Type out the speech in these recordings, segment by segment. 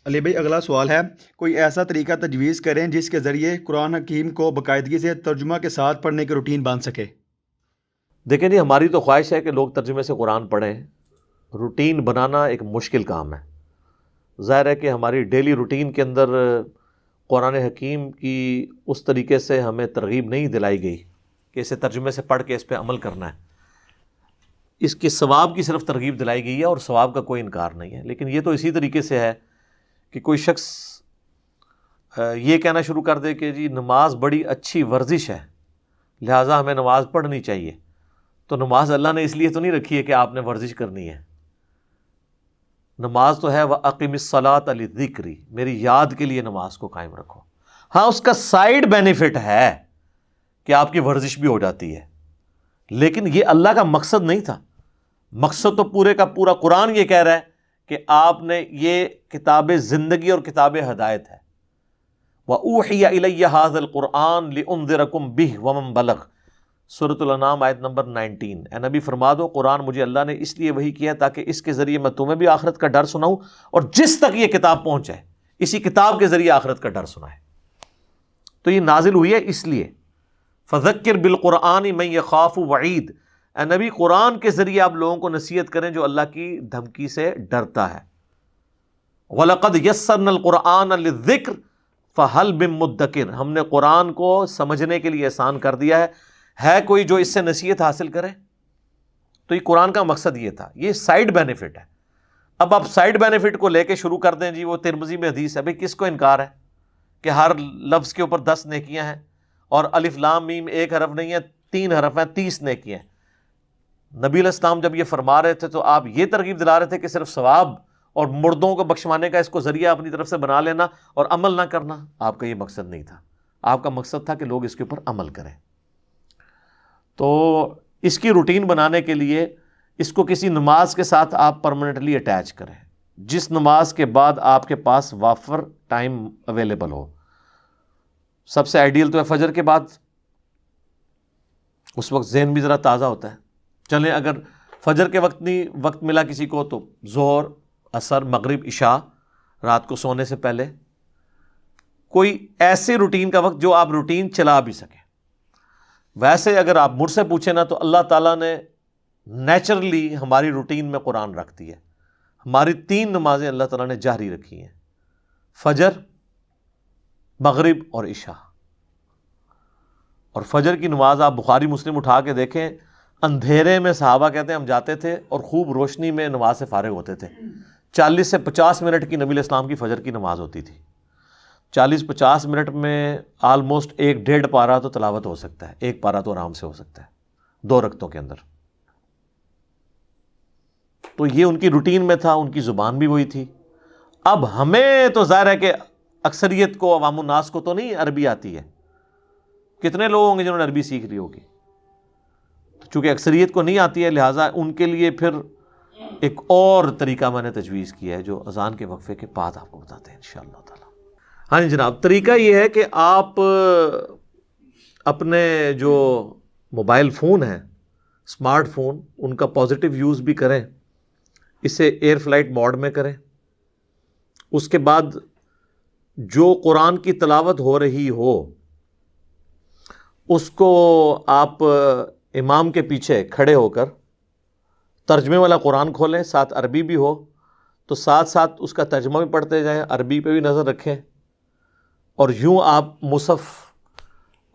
علی بھائی اگلا سوال ہے، کوئی ایسا طریقہ تجویز کریں جس کے ذریعے قرآن حکیم کو باقاعدگی سے ترجمہ کے ساتھ پڑھنے کی روٹین بن سکے؟ دیکھیں جی، ہماری تو خواہش ہے کہ لوگ ترجمے سے قرآن پڑھیں. روٹین بنانا ایک مشکل کام ہے. ظاہر ہے کہ ہماری ڈیلی روٹین کے اندر قرآن حکیم کی اس طریقے سے ہمیں ترغیب نہیں دلائی گئی کہ اسے ترجمے سے پڑھ کے اس پہ عمل کرنا ہے. اس کے ثواب کی صرف ترغیب دلائی گئی ہے اور ثواب کا کوئی انکار نہیں ہے. لیکن یہ تو اسی طریقے سے ہے کہ کوئی شخص یہ کہنا شروع کر دے کہ جی نماز بڑی اچھی ورزش ہے لہٰذا ہمیں نماز پڑھنی چاہیے. تو نماز اللہ نے اس لیے تو نہیں رکھی ہے کہ آپ نے ورزش کرنی ہے. نماز تو ہے وَأَقِمِ الصَّلَاةَ لِلذِّكْرِ، میری یاد کے لیے نماز کو قائم رکھو. ہاں اس کا سائیڈ بینیفٹ ہے کہ آپ کی ورزش بھی ہو جاتی ہے، لیکن یہ اللہ کا مقصد نہیں تھا. مقصد تو پورے کا پورا قرآن یہ کہہ رہا ہے کہ آپ نے یہ کتاب زندگی اور کتاب ہدایت ہے. وَأُوحِيَ إِلَيَّ هَذَا الْقُرْآنُ لِأُنذِرَكُم بِهِ وَمَن بَلَغَ، سورۃ الانعام آیت نمبر 19. اے نبی فرما دو قرآن مجھے اللہ نے اس لیے وحی کیا تاکہ اس کے ذریعے میں تمہیں بھی آخرت کا ڈر سناؤں اور جس تک یہ کتاب پہنچے اسی کتاب کے ذریعے آخرت کا ڈر سنائے. تو یہ نازل ہوئی ہے اس لیے. فذکر بالقرآن من یخاف وعید، اے نبی قرآن کے ذریعے آپ لوگوں کو نصیحت کریں جو اللہ کی دھمکی سے ڈرتا ہے. وَلَقَدْ يَسَّرْنَا الْقُرْآنَ لِلذِّكْرِ فَهَلْ مِن مُدَّكِرٍ، ہم نے قرآن کو سمجھنے کے لیے آسان کر دیا ہے کوئی جو اس سے نصیحت حاصل کرے؟ تو یہ قرآن کا مقصد یہ تھا. یہ سائیڈ بینیفٹ ہے. اب آپ سائیڈ بینیفٹ کو لے کے شروع کر دیں جی وہ ترمذی میں حدیث ہے. بھئی کس کو انکار ہے کہ ہر لفظ کے اوپر 10 نیکیاں ہیں اور الف لام میم ایک حرف نہیں ہے 3 حرف ہیں 30 نیکیاں ہیں. نبی علیہ السلام جب یہ فرما رہے تھے تو آپ یہ ترغیب دلا رہے تھے کہ صرف ثواب اور مردوں کو بخشوانے کا اس کو ذریعہ اپنی طرف سے بنا لینا اور عمل نہ کرنا. آپ کا یہ مقصد نہیں تھا. آپ کا مقصد تھا کہ لوگ اس کے اوپر عمل کریں. تو اس کی روٹین بنانے کے لیے اس کو کسی نماز کے ساتھ آپ پرماننٹلی اٹیچ کریں جس نماز کے بعد آپ کے پاس وافر ٹائم اویلیبل ہو. سب سے آئیڈیل تو ہے فجر کے بعد، اس وقت ذہن بھی ذرا تازہ ہوتا ہے. چلیں اگر فجر کے وقت نہیں وقت ملا کسی کو تو ظہر، عصر، مغرب، عشاء، رات کو سونے سے پہلے کوئی ایسے روٹین کا وقت جو آپ روٹین چلا بھی سکیں. ویسے اگر آپ مجھ سے پوچھیں نا تو اللہ تعالیٰ نے نیچرلی ہماری روٹین میں قرآن رکھ دی ہے. ہماری 3 نمازیں اللہ تعالیٰ نے جہری رکھی ہیں، فجر، مغرب اور عشاء. اور فجر کی نماز آپ بخاری مسلم اٹھا کے دیکھیں، اندھیرے میں صحابہ کہتے ہیں ہم جاتے تھے اور خوب روشنی میں نماز سے فارغ ہوتے تھے. 40 سے 50 منٹ کی نبی علیہ السلام کی فجر کی نماز ہوتی تھی. 40-50 منٹ میں آلموسٹ 1-1.5 پارہ تو تلاوت ہو سکتا ہے، 1 پارہ تو آرام سے ہو سکتا ہے 2 رکعتوں کے اندر. تو یہ ان کی روٹین میں تھا، ان کی زبان بھی وہی تھی. اب ہمیں تو ظاہر ہے کہ اکثریت کو، عوام الناس کو تو نہیں عربی آتی ہے. کتنے لوگ ہوں گے جنہوں نے عربی سیکھ لی ہوگی؟ چونکہ اکثریت کو نہیں آتی ہے لہٰذا ان کے لیے پھر ایک اور طریقہ میں نے تجویز کیا ہے جو اذان کے وقفے کے بعد آپ کو بتاتے ہیں انشاءاللہ تعالی. ہاں جی جناب، طریقہ یہ ہے کہ آپ اپنے جو موبائل فون ہیں، اسمارٹ فون، ان کا پازیٹیو یوز بھی کریں. اسے ایئر فلائٹ موڈ میں کریں. اس کے بعد جو قرآن کی تلاوت ہو رہی ہو اس کو آپ امام کے پیچھے کھڑے ہو کر ترجمے والا قرآن کھولیں، ساتھ عربی بھی ہو تو ساتھ ساتھ اس کا ترجمہ بھی پڑھتے جائیں، عربی پہ بھی نظر رکھیں اور یوں آپ مصحف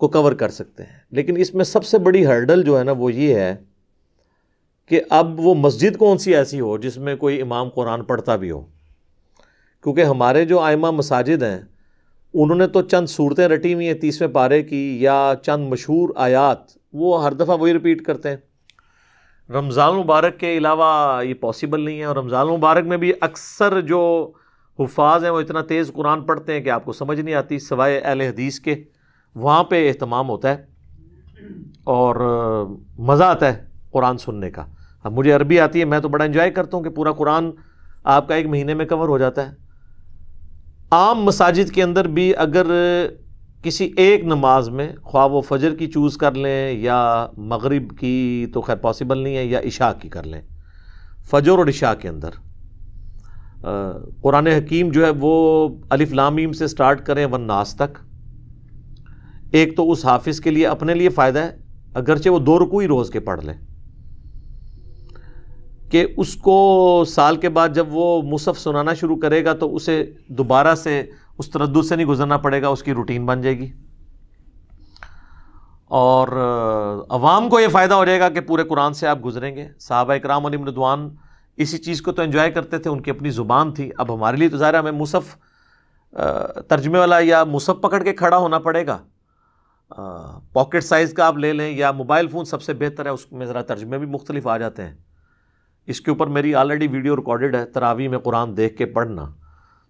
کو کور کر سکتے ہیں. لیکن اس میں سب سے بڑی ہرڈل جو ہے نا وہ یہ ہے کہ اب وہ مسجد کون سی ایسی ہو جس میں کوئی امام قرآن پڑھتا بھی ہو. کیونکہ ہمارے جو ائمہ مساجد ہیں انہوں نے تو چند صورتیں رٹی ہوئی ہیں 30ویں پارے کی یا چند مشہور آیات، وہ ہر دفعہ وہی ریپیٹ کرتے ہیں. رمضان المبارک کے علاوہ یہ پاسبل نہیں ہے، اور رمضان المبارک میں بھی اکثر جو حفاظ ہیں وہ اتنا تیز قرآن پڑھتے ہیں کہ آپ کو سمجھ نہیں آتی سوائے اہل حدیث کے. وہاں پہ اہتمام ہوتا ہے اور مزہ آتا ہے قرآن سننے کا. اب مجھے عربی آتی ہے، میں تو بڑا انجوائے کرتا ہوں کہ پورا قرآن آپ کا 1 مہینے میں کور ہو جاتا ہے. عام مساجد کے اندر بھی اگر کسی ایک نماز میں، خواہ وہ فجر کی چوز کر لیں یا مغرب کی تو خیر پاسبل نہیں ہے، یا عشاء کی کر لیں، فجر اور عشاء کے اندر قرآن حکیم جو ہے وہ الف لام میم سے سٹارٹ کریں والناس تک، ایک تو اس حافظ کے لیے اپنے لیے فائدہ ہے، اگرچہ وہ 2 رکوع ہی روز کے پڑھ لے، کہ اس کو سال کے بعد جب وہ مصحف سنانا شروع کرے گا تو اسے دوبارہ سے اس تردد سے نہیں گزرنا پڑے گا، اس کی روٹین بن جائے گی۔ اور عوام کو یہ فائدہ ہو جائے گا کہ پورے قرآن سے آپ گزریں گے۔ صحابہ اکرام علیہم رضوان اسی چیز کو تو انجوائے کرتے تھے، ان کی اپنی زبان تھی۔ اب ہمارے لیے تو ظاہر ہے ہمیں مصحف ترجمے والا یا مصحف پکڑ کے کھڑا ہونا پڑے گا۔ پاکٹ سائز کا آپ لے لیں یا موبائل فون سب سے بہتر ہے، اس میں ذرا ترجمے بھی مختلف آ جاتے ہیں۔ اس کے اوپر میری آلریڈی ویڈیو ریکارڈڈ ہے، تراویح میں قرآن دیکھ کے پڑھنا،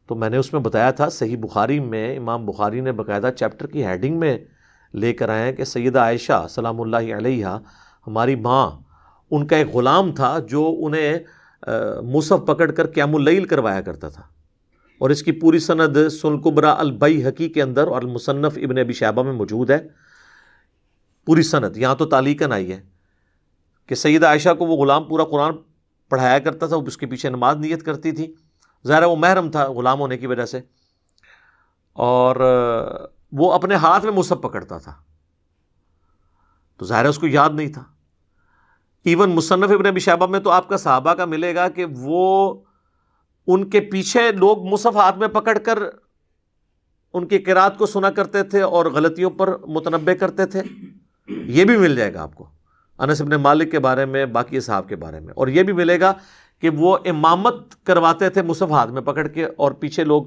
تو میں نے اس میں بتایا تھا صحیح بخاری میں امام بخاری نے باقاعدہ چیپٹر کی ہیڈنگ میں لے کر آئے ہیں کہ سیدہ عائشہ سلام اللہ علیہا ہماری ماں، ان کا ایک غلام تھا جو انہیں مصحف پکڑ کر قیام اللیل کروایا کرتا تھا، اور اس کی پوری سند سنن کبریٰ البیہقی کے اندر اور المصنف ابن ابی شیبہ میں موجود ہے، پوری سند۔ یہاں تو تعلیقاً آئی ہے کہ سیدہ عائشہ کو وہ غلام پورا قرآن پڑھایا کرتا تھا، اس کے پیچھے نماز نیت کرتی تھی، ظاہر ہے وہ محرم تھا غلام ہونے کی وجہ سے، اور وہ اپنے ہاتھ میں مصحف پکڑتا تھا، تو ظاہر ہے اس کو یاد نہیں تھا۔ ایون مصنف ابن ابی شیبہ میں تو آپ کا صحابہ کا ملے گا کہ وہ ان کے پیچھے لوگ مصحف ہاتھ میں پکڑ کر ان کی قرات کو سنا کرتے تھے اور غلطیوں پر متنبہ کرتے تھے، یہ بھی مل جائے گا آپ کو انس بن مالک کے بارے میں، باقی اصحاب کے بارے میں، اور یہ بھی ملے گا کہ وہ امامت کرواتے تھے مصحف ہاتھ میں پکڑ کے اور پیچھے لوگ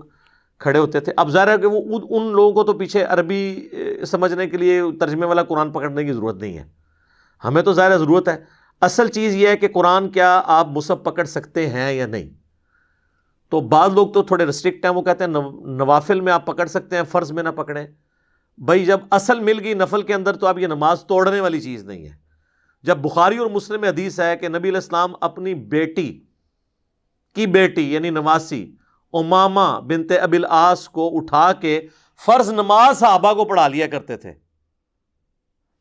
کھڑے ہوتے تھے۔ اب ظاہر ہے کہ وہ ان لوگوں کو تو پیچھے عربی سمجھنے کے لیے ترجمے والا قرآن پکڑنے کی ضرورت نہیں ہے، ہمیں تو ظاہر ضرورت ہے۔ اصل چیز یہ ہے کہ قرآن کیا آپ مصحف پکڑ سکتے ہیں یا نہیں، تو بعض لوگ تو تھوڑے ریسٹرکٹ ہیں، وہ کہتے ہیں نوافل میں آپ پکڑ سکتے ہیں، فرض میں نہ پکڑیں۔ بھائی جب اصل مل گئی نفل کے اندر تو اب یہ نماز توڑنے والی چیز نہیں ہے۔ جب بخاری اور مسلم میں حدیث ہے کہ نبی علیہ السلام اپنی بیٹی کی بیٹی یعنی نواسی امامہ بنت ابی العاص کو اٹھا کے فرض نماز صحابہ کو پڑھا لیا کرتے تھے،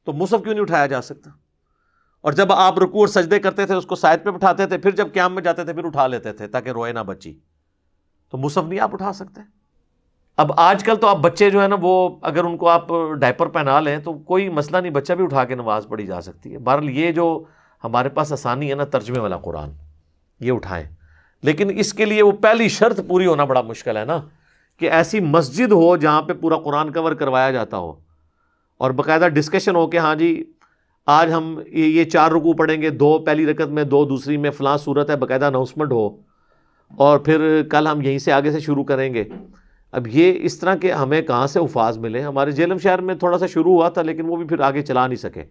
تو مصحف کیوں نہیں اٹھایا جا سکتا؟ اور جب آپ رکوع اور سجدے کرتے تھے اس کو سائد پہ بٹھاتے تھے، پھر جب قیام میں جاتے تھے پھر اٹھا لیتے تھے تاکہ روئے نہ بچی، تو مصحف نہیں آپ اٹھا سکتے؟ اب آج کل تو آپ بچے جو ہے نا وہ اگر ان کو آپ ڈائپر پہنا لیں تو کوئی مسئلہ نہیں، بچہ بھی اٹھا کے نماز پڑھی جا سکتی ہے۔ بہرحال یہ جو ہمارے پاس آسانی ہے نا ترجمے والا قرآن، یہ اٹھائیں، لیکن اس کے لیے وہ پہلی شرط پوری ہونا بڑا مشکل ہے نا، کہ ایسی مسجد ہو جہاں پہ پورا قرآن کور کروایا جاتا ہو اور باقاعدہ ڈسکشن ہو کہ ہاں جی آج ہم یہ 4 رکوع پڑھیں گے، 2 پہلی رکعت میں، 2 دوسری میں، فلاں صورت ہے، باقاعدہ اناؤنسمنٹ ہو، اور پھر کل ہم یہیں سے آگے سے شروع کریں گے۔ اب یہ اس طرح کے ہمیں کہاں سے الفاظ ملے؟ ہمارے جہلم شہر میں تھوڑا سا شروع ہوا تھا لیکن وہ بھی پھر آگے چلا نہیں سکے۔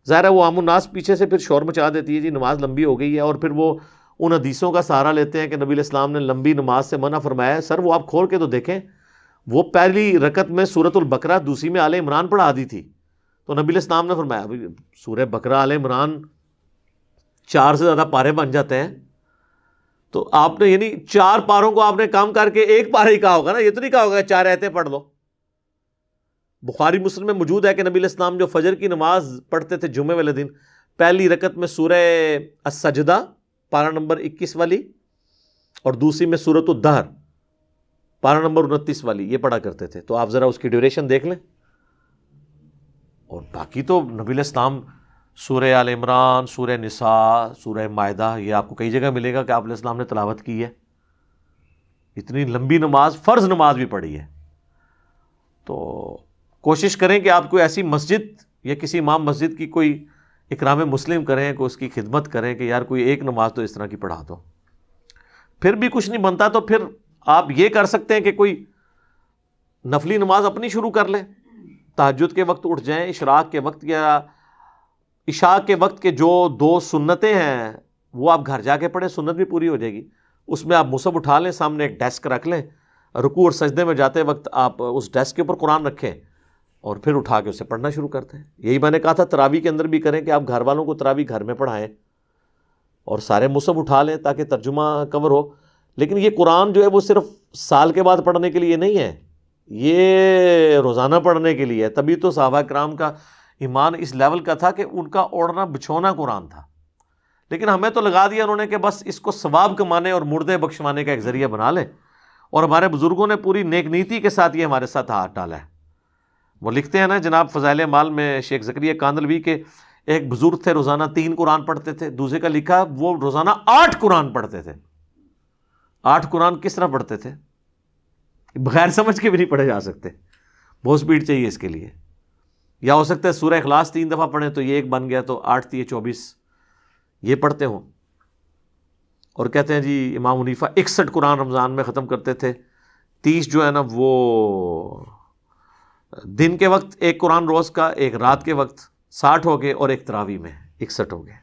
ظاہر ہے وہ عام الناس پیچھے سے پھر شور مچا دیتی ہے جی نماز لمبی ہو گئی ہے، اور پھر وہ ان حدیثوں کا سہارا لیتے ہیں کہ نبی علیہ السلام نے لمبی نماز سے منع فرمایا ہے۔ سر وہ آپ کھول کے تو دیکھیں، وہ پہلی رکعت میں سورۃ البقرہ، دوسری میں آل عمران پڑھا دی تھی، تو نبی علیہ السلام نے فرمایا سورہ بقرہ آل عمران 4 سے زیادہ پارے بن جاتے ہیں، تو آپ نے یعنی 4 پاروں کو آپ نے کام کر کے 1 پارہ ہی کہا ہوگا نا، یہ تو نہیں کہا ہوگا 4 آیتیں پڑھ لو۔ بخاری مسلم میں موجود ہے کہ نبی علیہ السلام جو فجر کی نماز پڑھتے تھے جمعے والے دن، پہلی رکعت میں سورہ السجدہ پارہ نمبر 21 والی اور دوسری میں سورۃ الدہر پارہ نمبر 29 والی، یہ پڑھا کرتے تھے۔ تو آپ ذرا اس کی ڈیوریشن دیکھ لیں، اور باقی تو نبی علیہ السلام سورہ آل عمران، سورہ نساء، سورہ مائدہ، یہ آپ کو کئی جگہ ملے گا کہ آپ علیہ السلام نے تلاوت کی ہے۔ اتنی لمبی نماز، فرض نماز بھی پڑھی ہے۔ تو کوشش کریں کہ آپ کو ایسی مسجد یا کسی امام مسجد کی کوئی اکرام مسلم کریں، کہ اس کی خدمت کریں کہ یار کوئی ایک نماز تو اس طرح کی پڑھا دو۔ پھر بھی کچھ نہیں بنتا تو پھر آپ یہ کر سکتے ہیں کہ کوئی نفلی نماز اپنی شروع کر لیں، تہجد کے وقت اٹھ جائیں، اشراق کے وقت یا عشاء کے وقت کے جو 2 سنتیں ہیں وہ آپ گھر جا کے پڑھیں، سنت بھی پوری ہو جائے گی۔ اس میں آپ مصحف اٹھا لیں، سامنے ایک ڈیسک رکھ لیں، رکوع اور سجدے میں جاتے وقت آپ اس ڈیسک کے اوپر قرآن رکھیں اور پھر اٹھا کے اسے پڑھنا شروع کرتے ہیں۔ یہی میں نے کہا تھا تراویح کے اندر بھی کریں کہ آپ گھر والوں کو تراویح گھر میں پڑھائیں اور سارے مصحف اٹھا لیں تاکہ ترجمہ کور ہو۔ لیکن یہ قرآن جو ہے وہ صرف سال کے بعد پڑھنے کے لیے نہیں ہے، یہ روزانہ پڑھنے کے لیے ہے۔ تبھی تو صحابہ کرام کا ایمان اس لیول کا تھا کہ ان کا اوڑھنا بچھونا قرآن تھا۔ لیکن ہمیں تو لگا دیا انہوں نے کہ بس اس کو ثواب کمانے اور مردے بخشوانے کا ایک ذریعہ بنا لیں، اور ہمارے بزرگوں نے پوری نیک نیتی کے ساتھ یہ ہمارے ساتھ ہاتھ ڈالا ہے۔ وہ لکھتے ہیں نا جناب فضائل اعمال میں، شیخ زکریا کاندلوی کے ایک بزرگ تھے، روزانہ 3 قرآن پڑھتے تھے، دوسرے کا لکھا وہ روزانہ 8 قرآن پڑھتے تھے۔ 8 قرآن کس طرح پڑھتے تھے؟ بغیر سمجھ کے بھی نہیں پڑھے جا سکتے، بہت سپیڈ چاہیے اس کے لیے۔ یا ہو سکتا ہے سورہ اخلاص 3 دفعہ پڑھیں تو یہ ایک بن گیا، تو 8 3 24 یہ پڑھتے ہوں۔ اور کہتے ہیں جی امام حنیفہ 61 قرآن رمضان میں ختم کرتے تھے، 30 جو ہے نا وہ دن کے وقت 1 قرآن روز کا، 1 رات کے وقت 60 ہو گئے، اور 1 تراویح میں 61 ہو گئے۔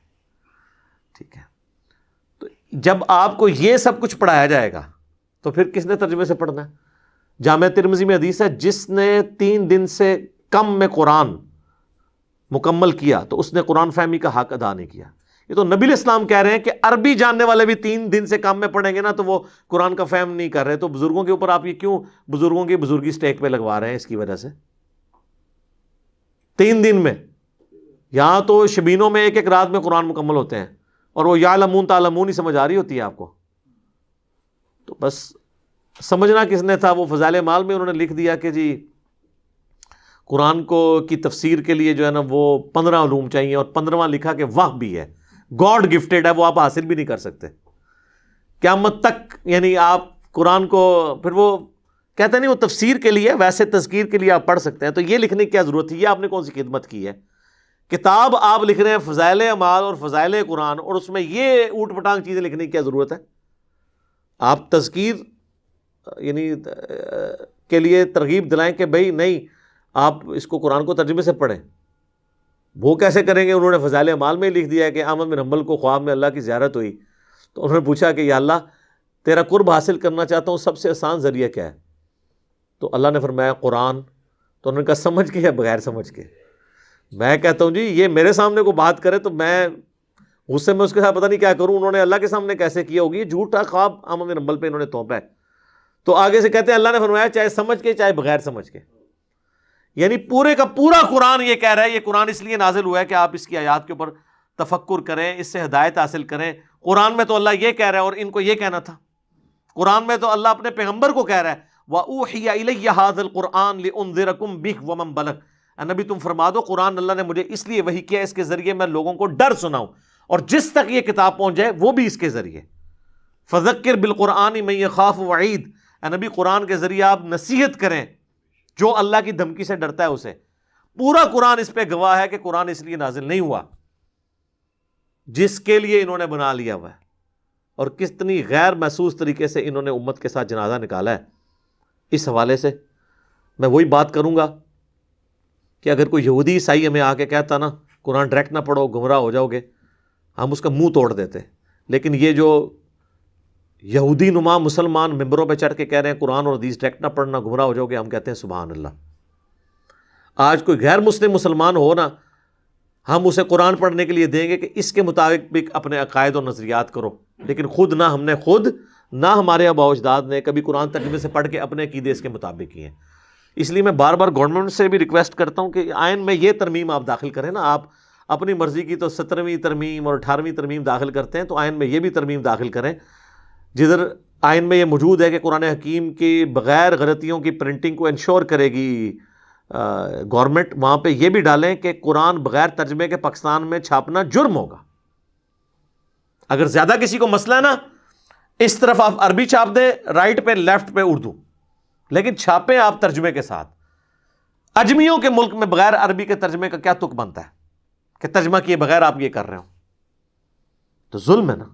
ٹھیک ہے، تو جب آپ کو یہ سب کچھ پڑھایا جائے گا تو پھر کس نے ترجمے سے پڑھنا ہے؟ جامعہ ترمذی میں حدیث ہے، جس نے 3 دن سے کم میں قرآن مکمل کیا تو اس نے قرآن فہمی کا حق ادا نہیں کیا۔ یہ تو نبی الاسلام کہہ رہے ہیں کہ عربی جاننے والے بھی 3 دن سے کم میں پڑھیں گے نا تو وہ قرآن کا فہم نہیں کر رہے، تو بزرگوں کے اوپر آپ یہ کیوں بزرگوں کی بزرگی سٹیک پہ لگوا رہے ہیں؟ اس کی وجہ سے 3 دن میں، یہاں تو شبینوں میں 1 رات میں قرآن مکمل ہوتے ہیں، اور وہ یعلمون تعلمون ہی سمجھ آ رہی ہوتی ہے آپ کو۔ تو بس سمجھنا کس نے تھا؟ وہ فضائل اعمال میں انہوں نے لکھ دیا کہ جی قرآن کو کی تفسیر کے لیے جو ہے نا وہ 15 علوم چاہیے، اور 15واں لکھا کہ وہ بھی ہے، گاڈ گفٹیڈ ہے، وہ آپ حاصل بھی نہیں کر سکتے قیامت تک۔ یعنی آپ قرآن کو پھر وہ کہتے نہیں وہ تفسیر کے لیے، ویسے تذکیر کے لیے آپ پڑھ سکتے ہیں۔ تو یہ لکھنے کی کیا ضرورت تھی؟ یہ آپ نے کون سی خدمت کی ہے؟ کتاب آپ لکھ رہے ہیں فضائل اعمال اور فضائل قرآن، اور اس میں یہ اوٹ پٹانگ چیزیں لکھنے کی کیا ضرورت ہے؟ آپ تذکیر یعنی کے لیے ترغیب دلائیں کہ بھئی نہیں آپ اس کو قرآن کو ترجمے سے پڑھیں۔ وہ کیسے کریں گے؟ انہوں نے فضائل اعمال میں لکھ دیا ہے کہ احمد بن حنبل کو خواب میں اللہ کی زیارت ہوئی، تو انہوں نے پوچھا کہ یا اللہ تیرا قرب حاصل کرنا چاہتا ہوں، سب سے آسان ذریعہ کیا ہے؟ تو اللہ نے فرمایا قرآن۔ تو انہوں نے کہا سمجھ کے یا بغیر سمجھ کے؟ میں کہتا ہوں جی یہ میرے سامنے کو بات کرے تو میں غصے میں اس کے ساتھ پتہ نہیں کیا کروں، انہوں نے اللہ کے سامنے کیسے کیا ہوگی؟ یہ جھوٹا خواب احمد بن حنبل پہ انہوں نے تھوپا ہے۔ تو آگے سے کہتے ہیں اللہ نے فرمایا چاہے سمجھ کے چاہے بغیر سمجھ کے، یعنی پورے کا پورا قرآن یہ کہہ رہا ہے یہ قرآن اس لیے نازل ہوا ہے کہ آپ اس کی آیات کے اوپر تفکر کریں، اس سے ہدایت حاصل کریں۔ قرآن میں تو اللہ یہ کہہ رہا ہے اور ان کو یہ کہنا تھا۔ قرآن میں تو اللہ اپنے پیغمبر کو کہہ رہا ہے وَأُوحِيَ إِلَيَّ هَذَا الْقُرْآنُ لِأُنذِرَكُم بِهِ وَمَن بَلَغَ، اے نبی تم فرما دو قرآن اللہ نے مجھے اس لیے وحی کیا اس کے ذریعے میں لوگوں کو ڈر سناؤں، اور جس تک یہ کتاب پہنچ جائے وہ بھی اس کے ذریعے۔ فَذَكِّرْ بِالْقُرْآنِ مَن يَخَافُ وَعِيدٍ، اے نبی قرآن کے ذریعے آپ نصیحت کریں جو اللہ کی دھمکی سے ڈرتا ہے اسے۔ پورا قرآن اس پہ گواہ ہے کہ قرآن اس لیے نازل نہیں ہوا جس کے لیے انہوں نے بنا لیا ہوا ہے، اور کتنی غیر محسوس طریقے سے انہوں نے امت کے ساتھ جنازہ نکالا ہے۔ اس حوالے سے میں وہی بات کروں گا کہ اگر کوئی یہودی عیسائی ہمیں آ کے کہتا نا قرآن ڈائریکٹ نہ پڑھو گمراہ ہو جاؤ گے، ہم اس کا منہ توڑ دیتے، لیکن یہ جو یہودی نما مسلمان ممبروں پہ چڑھ کے کہہ رہے ہیں قرآن اور حدیث ڈائریکٹ نہ پڑھنا گمراہ ہو جاؤ گے، ہم کہتے ہیں سبحان اللہ۔ آج کوئی غیر مسلم مسلمان ہو نا، ہم اسے قرآن پڑھنے کے لیے دیں گے کہ اس کے مطابق بھی اپنے عقائد اور نظریات کرو، لیکن خود نہ ہم نے نہ ہمارے آباء و اجداد نے کبھی قرآن ترجمے سے پڑھ کے اپنے عقیدے اس کے مطابق کیے ہیں۔ اس لیے میں بار بار گورنمنٹ سے بھی ریکویسٹ کرتا ہوں کہ آئین میں یہ ترمیم آپ داخل کریں نا، آپ اپنی مرضی کی تو 17ویں ترمیم اور 18ویں ترمیم داخل کرتے ہیں، تو آئین میں یہ بھی ترمیم داخل کریں جدھر آئین میں یہ موجود ہے کہ قرآن حکیم کی بغیر غلطیوں کی پرنٹنگ کو انشور کرے گی گورنمنٹ، وہاں پہ یہ بھی ڈالیں کہ قرآن بغیر ترجمے کے پاکستان میں چھاپنا جرم ہوگا۔ اگر زیادہ کسی کو مسئلہ ہے نا، اس طرف آپ عربی چھاپ دیں، رائٹ پہ لیفٹ پہ اردو، لیکن چھاپیں آپ ترجمے کے ساتھ۔ اجمیوں کے ملک میں بغیر عربی کے ترجمے کا کیا تک بنتا ہے کہ ترجمہ کیے بغیر آپ یہ کر رہے ہو؟ تو ظلم ہے نا۔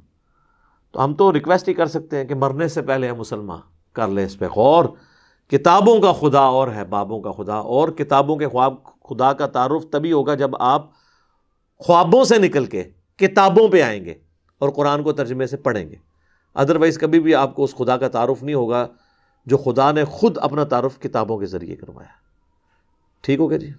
تو ہم تو ریکویسٹ ہی کر سکتے ہیں کہ مرنے سے پہلے مسلمان کر لے اس پہ غور۔ کتابوں کا خدا اور ہے بابوں کا خدا، اور کتابوں کے خواب خدا کا تعارف تبھی ہوگا جب آپ خوابوں سے نکل کے کتابوں پہ آئیں گے اور قرآن کو ترجمے سے پڑھیں گے، ادروائز کبھی بھی آپ کو اس خدا کا تعارف نہیں ہوگا جو خدا نے خود اپنا تعارف کتابوں کے ذریعے کروایا۔ ٹھیک ہو گیا جی؟